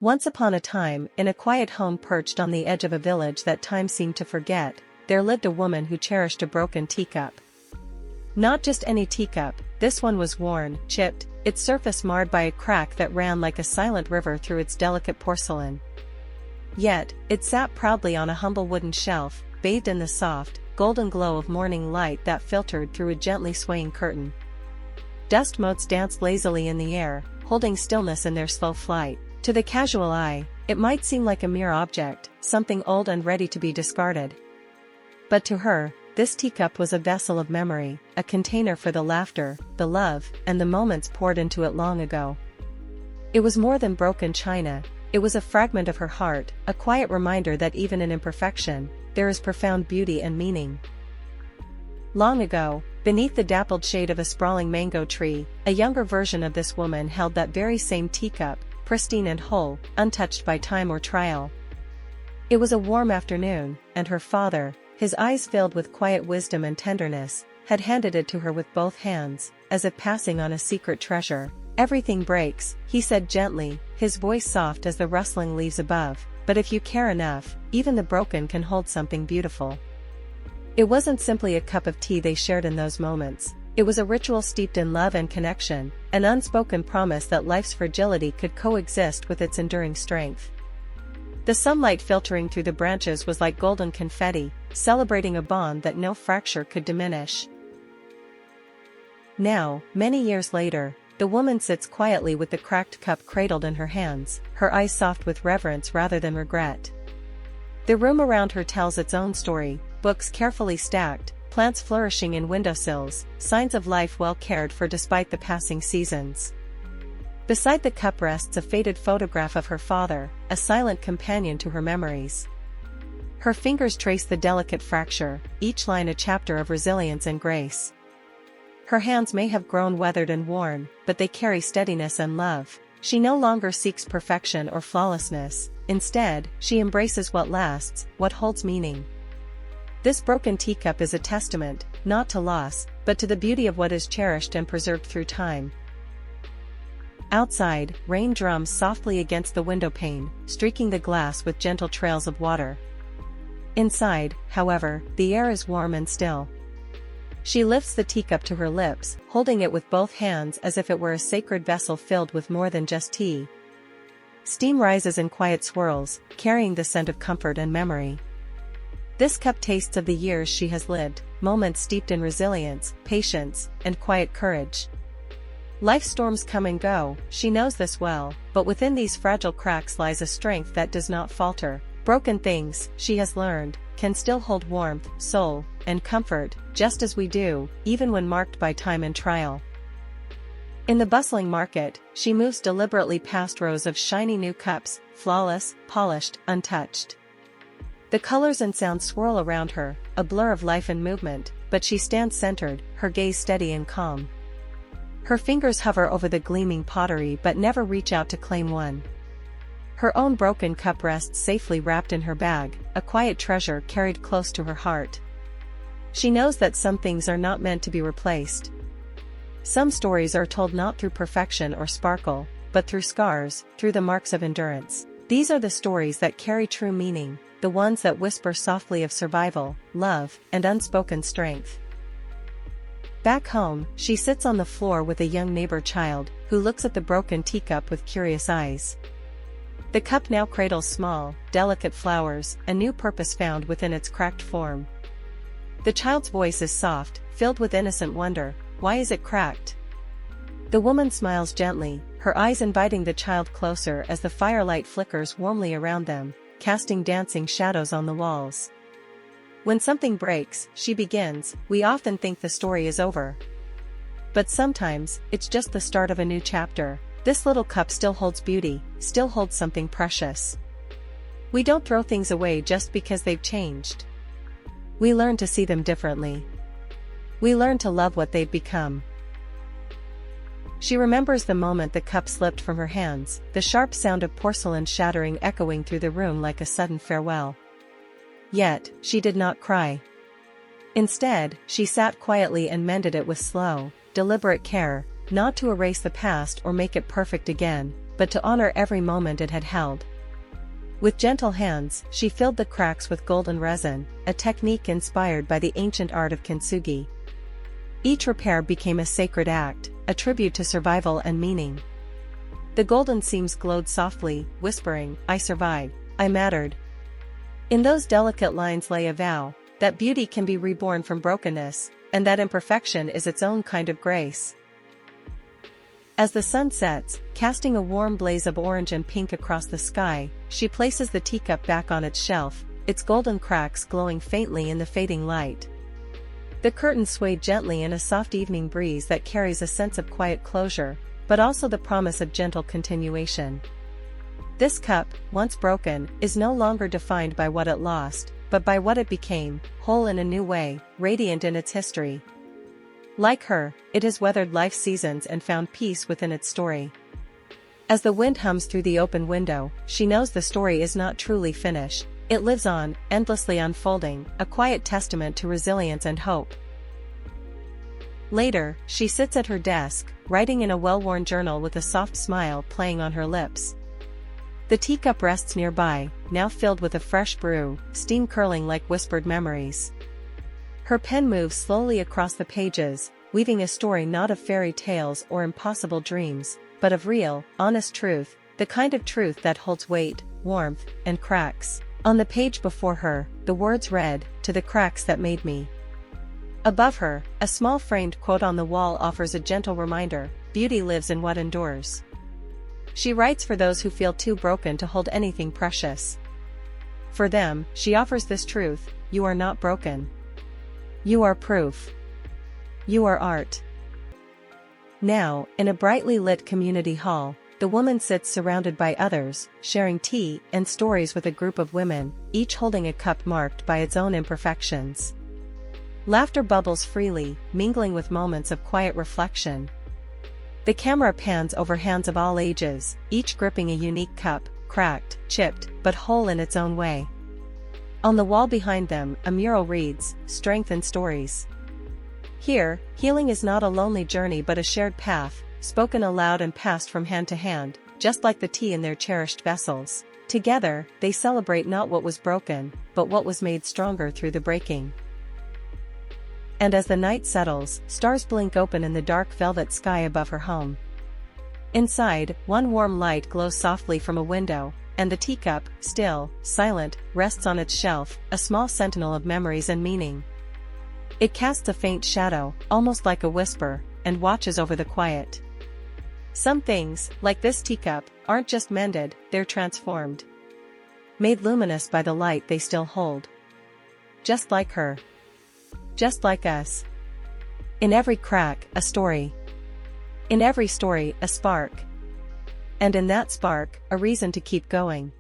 Once upon a time, in a quiet home perched on the edge of a village that time seemed to forget, there lived a woman who cherished a broken teacup. Not just any teacup, this one was worn, chipped, its surface marred by a crack that ran like a silent river through its delicate porcelain. Yet, it sat proudly on a humble wooden shelf, bathed in the soft, golden glow of morning light that filtered through a gently swaying curtain. Dust motes danced lazily in the air, holding stillness in their slow flight. To the casual eye, it might seem like a mere object, something old and ready to be discarded. But to her, this teacup was a vessel of memory, a container for the laughter, the love, and the moments poured into it long ago. It was more than broken china, it was a fragment of her heart, a quiet reminder that even in imperfection, there is profound beauty and meaning. Long ago, beneath the dappled shade of a sprawling mango tree, a younger version of this woman held that very same teacup, pristine and whole, untouched by time or trial. It was a warm afternoon, and her father, his eyes filled with quiet wisdom and tenderness, had handed it to her with both hands, as if passing on a secret treasure. "Everything breaks," he said gently, his voice soft as the rustling leaves above, "but if you care enough, even the broken can hold something beautiful." It wasn't simply a cup of tea they shared in those moments. It was a ritual steeped in love and connection, an unspoken promise that life's fragility could coexist with its enduring strength. The sunlight filtering through the branches was like golden confetti, celebrating a bond that no fracture could diminish. Now, many years later, the woman sits quietly with the cracked cup cradled in her hands, her eyes soft with reverence rather than regret. The room around her tells its own story, books carefully stacked, plants flourishing in windowsills, signs of life well cared for despite the passing seasons. Beside the cup rests a faded photograph of her father, a silent companion to her memories. Her fingers trace the delicate fracture, each line a chapter of resilience and grace. Her hands may have grown weathered and worn, but they carry steadiness and love. She no longer seeks perfection or flawlessness, instead, she embraces what lasts, what holds meaning. This broken teacup is a testament, not to loss, but to the beauty of what is cherished and preserved through time. Outside, rain drums softly against the windowpane, streaking the glass with gentle trails of water. Inside, however, the air is warm and still. She lifts the teacup to her lips, holding it with both hands as if it were a sacred vessel filled with more than just tea. Steam rises in quiet swirls, carrying the scent of comfort and memory. This cup tastes of the years she has lived, moments steeped in resilience, patience, and quiet courage. Life's storms come and go, she knows this well, but within these fragile cracks lies a strength that does not falter. Broken things, she has learned, can still hold warmth, soul, and comfort, just as we do, even when marked by time and trial. In the bustling market, she moves deliberately past rows of shiny new cups, flawless, polished, untouched. The colors and sounds swirl around her, a blur of life and movement, but she stands centered, her gaze steady and calm. Her fingers hover over the gleaming pottery but never reach out to claim one. Her own broken cup rests safely wrapped in her bag, a quiet treasure carried close to her heart. She knows that some things are not meant to be replaced. Some stories are told not through perfection or sparkle, but through scars, through the marks of endurance. These are the stories that carry true meaning, the ones that whisper softly of survival, love, and unspoken strength. Back home, she sits on the floor with a young neighbor child, who looks at the broken teacup with curious eyes. The cup now cradles small, delicate flowers, a new purpose found within its cracked form. The child's voice is soft, filled with innocent wonder. "Why is it cracked?" The woman smiles gently, her eyes inviting the child closer as the firelight flickers warmly around them, casting dancing shadows on the walls. "When something breaks," she begins, "we often think the story is over. But sometimes, it's just the start of a new chapter. This little cup still holds beauty, still holds something precious. We don't throw things away just because they've changed. We learn to see them differently. We learn to love what they've become." She remembers the moment the cup slipped from her hands, the sharp sound of porcelain shattering echoing through the room like a sudden farewell. Yet, she did not cry. Instead, she sat quietly and mended it with slow, deliberate care, not to erase the past or make it perfect again, but to honor every moment it had held. With gentle hands, she filled the cracks with golden resin, a technique inspired by the ancient art of kintsugi. Each repair became a sacred act, a tribute to survival and meaning. The golden seams glowed softly, whispering, "I survived, I mattered." In those delicate lines lay a vow that beauty can be reborn from brokenness, and that imperfection is its own kind of grace. As the sun sets, casting a warm blaze of orange and pink across the sky, she places the teacup back on its shelf, its golden cracks glowing faintly in the fading light. The curtains sway gently in a soft evening breeze that carries a sense of quiet closure, but also the promise of gentle continuation. This cup, once broken, is no longer defined by what it lost, but by what it became, whole in a new way, radiant in its history. Like her, it has weathered life's seasons and found peace within its story. As the wind hums through the open window, she knows the story is not truly finished. It lives on, endlessly unfolding, a quiet testament to resilience and hope. Later, she sits at her desk, writing in a well-worn journal with a soft smile playing on her lips. The teacup rests nearby, now filled with a fresh brew, steam curling like whispered memories. Her pen moves slowly across the pages, weaving a story not of fairy tales or impossible dreams, but of real, honest truth, the kind of truth that holds weight, warmth, and cracks. On the page before her, the words read, "To the cracks that made me." Above her, a small framed quote on the wall offers a gentle reminder, "Beauty lives in what endures." She writes for those who feel too broken to hold anything precious. For them, she offers this truth: you are not broken. You are proof. You are art. Now, in a brightly lit community hall, the woman sits surrounded by others, sharing tea and stories with a group of women, each holding a cup marked by its own imperfections. Laughter bubbles freely, mingling with moments of quiet reflection. The camera pans over hands of all ages, each gripping a unique cup, cracked, chipped, but whole in its own way. On the wall behind them, a mural reads, "Strength and Stories." Here, healing is not a lonely journey but a shared path, spoken aloud and passed from hand to hand, just like the tea in their cherished vessels. Together, they celebrate not what was broken, but what was made stronger through the breaking. And as the night settles, stars blink open in the dark velvet sky above her home. Inside, one warm light glows softly from a window, and the teacup, still, silent, rests on its shelf, a small sentinel of memories and meaning. It casts a faint shadow, almost like a whisper, and watches over the quiet. Some things, like this teacup, aren't just mended, they're transformed. Made luminous by the light they still hold. Just like her. Just like us. In every crack, a story. In every story, a spark. And in that spark, a reason to keep going.